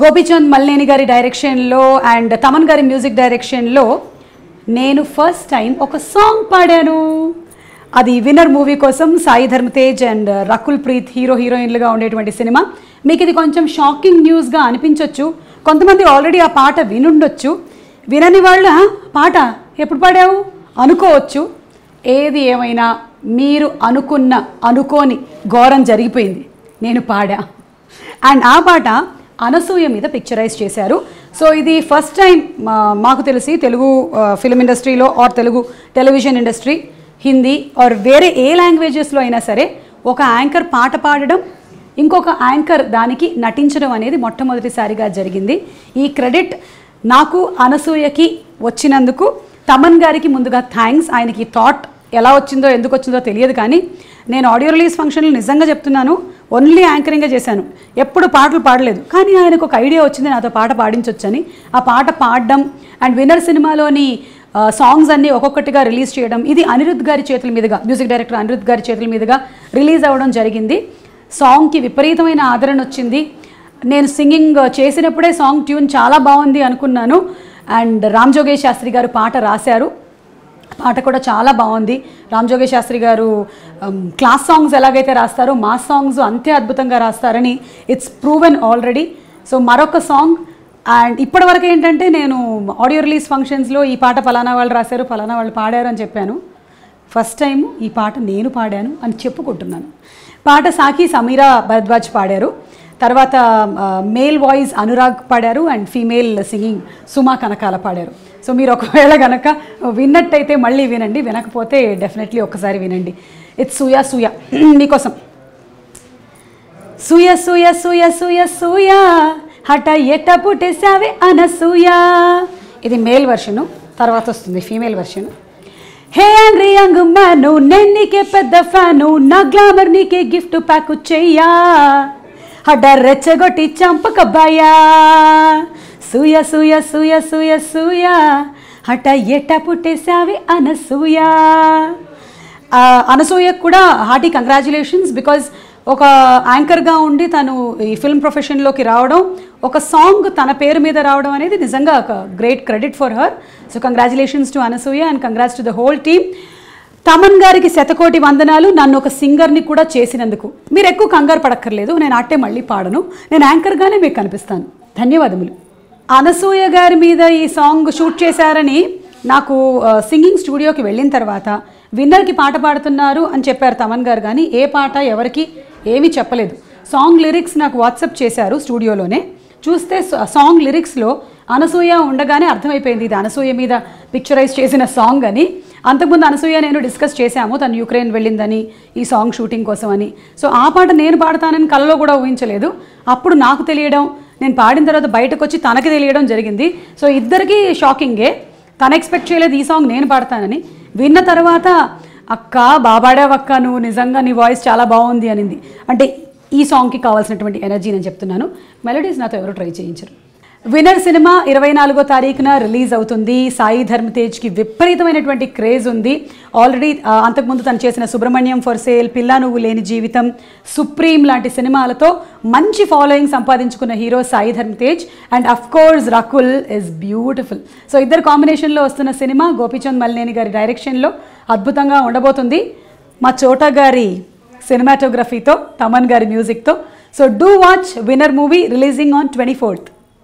గోపీచంద్ మల్లేని గారి డైరెక్షన్లో అండ్ తమన్ గారి మ్యూజిక్ డైరెక్షన్లో నేను ఫస్ట్ టైం ఒక సాంగ్ పాడాను. అది విన్నర్ మూవీ కోసం సాయి ధర్మ తేజ్ అండ్ రకుల్ ప్రీత్ హీరోయిన్లుగా ఉండేటువంటి సినిమా. మీకు ఇది కొంచెం షాకింగ్ న్యూస్గా అనిపించవచ్చు. కొంతమంది ఆల్రెడీ ఆ పాట వినుండొచ్చు. వినని వాళ్ళ పాట ఎప్పుడు పాడావు అనుకోవచ్చు. ఏది ఏమైనా మీరు అనుకోని ఘోరం జరిగిపోయింది. నేను పాడా అండ్ ఆ పాట అనసూయ మీద పిక్చరైజ్ చేశారు. సో ఇది ఫస్ట్ టైం మాకు తెలిసి తెలుగు ఫిల్మ్ ఇండస్ట్రీలో or Telugu television industry, Hindi or వేరే ఏ లాంగ్వేజెస్లో అయినా సరే ఒక యాంకర్ పాట పాడడం, ఇంకొక యాంకర్ దానికి నటించడం అనేది మొట్టమొదటిసారిగా జరిగింది. ఈ క్రెడిట్ నాకు అనసూయకి వచ్చినందుకు తమన్ గారికి ముందుగా థ్యాంక్స్. ఆయనకి థాట్ ఎలా వచ్చిందో ఎందుకు వచ్చిందో తెలియదు, కానీ నేను ఆడియో రిలీజ్ ఫంక్షన్లో నిజంగా చెప్తున్నాను, ఓన్లీ యాంకరింగే చేశాను, ఎప్పుడు పాటలు పాడలేదు. కానీ ఆయనకు ఒక ఐడియా వచ్చింది నాతో పాట పాడించవచ్చని. ఆ పాట పాడడం అండ్ విన్నర్ సినిమాలోని సాంగ్స్ అన్నీ ఒక్కొక్కటిగా రిలీజ్ చేయడం, ఇది అనిరుద్ధ్ గారి చేతుల మీదుగా, మ్యూజిక్ డైరెక్టర్ అనిరుద్ధ్ గారి చేతుల మీదుగా రిలీజ్ అవ్వడం జరిగింది. సాంగ్కి విపరీతమైన ఆదరణ వచ్చింది. నేను సింగింగ్ చేసినప్పుడే సాంగ్ ట్యూన్ చాలా బాగుంది అనుకున్నాను. అండ్ రామ్ జోగేష్ శాస్త్రి గారు పాట రాశారు. పాట కూడా చాలా బాగుంది. రామ్ జోగేష్ శాస్త్రి గారు క్లాస్ సాంగ్స్ ఎలాగైతే రాస్తారో మాస్ సాంగ్స్ అంతే అద్భుతంగా రాస్తారని ఇట్స్ ప్రూవెన్ ఆల్రెడీ. సో మరొక సాంగ్ అండ్ ఇప్పటివరకు ఏంటంటే నేను ఆడియో రిలీజ్ ఫంక్షన్స్లో ఈ పాట ఫలానా వాళ్ళు రాశారు, ఫలానా వాళ్ళు పాడారు అని చెప్పాను. ఫస్ట్ టైం ఈ పాట నేను పాడాను అని చెప్పుకుంటున్నాను. పాట సాకి సమీరా భరద్వాజ్ పాడారు. తర్వాత మేల్ వాయిస్ అనురాగ్ పాడారు అండ్ ఫీమేల్ సింగింగ్ సుమా కనకాల పాడారు. సో మీరు ఒకవేళ కనుక విన్నట్టయితే మళ్ళీ వినండి, వినకపోతే డెఫినెట్లీ ఒక్కసారి వినండి. ఇట్స్ సూయా సూయా మీకోసం. సూయా సూయా సూయా సూయా సూయా హఠ ఎట్ట పుట్టేసావే అనసూయా. ఇది మేల్ వర్షను, తర్వాత వస్తుంది ఫీమేల్ వర్షను. హే యాంగ్రీ యంగ్ మ్యాను, నేను నీకే పెద్ద ఫ్యాను, నా గ్లామర్ నీకే గిఫ్ట్ ప్యాక్ చెయ్యా, హడ్డ రెచ్చగొట్టి చంపకబ్బాయా. సూయా సూయా సూయా సూయా సూయా హఠ ఎట్ట పుట్టేసావే అనసూయా. అనసూయకు కూడా హార్టీ కంగ్రాచులేషన్స్. బికాజ్ ఒక యాంకర్గా ఉండి తను ఈ ఫిల్మ్ ప్రొఫెషన్లోకి రావడం, ఒక సాంగ్ తన పేరు మీద రావడం అనేది నిజంగా ఒక great credit for her. So congratulations to Anasuya and congrats to the whole team. Thaman గారికి శతకోటి వందనాలు, నన్ను ఒక సింగర్ని కూడా చేసినందుకు. మీరు ఎక్కువ కంగారు పడక్కర్లేదు, నేను అట్టే మళ్ళీ పాడను, నేను యాంకర్గానే మీకు కనిపిస్తాను. ధన్యవాదములు. అనసూయ గారి మీద ఈ సాంగ్ షూట్ చేశారని నాకు సింగింగ్ స్టూడియోకి వెళ్ళిన తర్వాత విన్నర్కి పాట పాడుతున్నారు అని చెప్పారు తమన్ గారు, కానీ ఏ పాట ఎవరికి ఏమీ చెప్పలేదు. సాంగ్ లిరిక్స్ నాకు వాట్సాప్ చేశారు స్టూడియోలోనే. చూస్తే సాంగ్ లిరిక్స్లో అనసూయ ఉండగానే అర్థమైపోయింది ఇది అనసూయ మీద పిక్చరైజ్ చేసిన సాంగ్ అని. అంతకుముందు అనసూయ నేను డిస్కస్ చేశాము, తను యుక్రెయిన్ వెళ్ళిందని ఈ సాంగ్ షూటింగ్ కోసం అని. సో ఆ పాట నేను పాడతానని కలలో కూడా ఊహించలేదు. అప్పుడు నాకు తెలియడం, నేను పాడిన తర్వాత బయటకు వచ్చి తనకి తెలియడం జరిగింది. సో ఇద్దరికీ షాకింగే. తను ఎక్స్పెక్ట్ చేయలేదు ఈ సాంగ్ నేను పాడతానని. విన్న తర్వాత అక్క బాబాడావక్క, నువ్వు నిజంగా నీ వాయిస్ చాలా బాగుంది అనింది. అంటే ఈ సాంగ్కి కావాల్సినటువంటి ఎనర్జీ నేను చెప్తున్నాను. మెలోడీస్ నాతో ఎవరు ట్రై చేయించరు. విన్నర్ సినిమా 24వ తారీఖున రిలీజ్ అవుతుంది. సాయి ధర్మ తేజ్కి విపరీతమైనటువంటి క్రేజ్ ఉంది. ఆల్రెడీ అంతకుముందు తను చేసిన సుబ్రహ్మణ్యం ఫర్ సేల్, పిల్లా నువ్వు లేని జీవితం, సుప్రీం లాంటి సినిమాలతో మంచి ఫాలోయింగ్ సంపాదించుకున్న హీరో సాయి ధర్మ Tej. And of course Rakul is beautiful. So ఇద్దరు కాంబినేషన్లో వస్తున్న సినిమా గోపీచంద్ మల్లేని గారి డైరెక్షన్లో అద్భుతంగా ఉండబోతుంది. మా చోటా గారి సినిమాటోగ్రఫీతో, తమన్ గారి మ్యూజిక్తో. So do watch Winner movie releasing on 24th.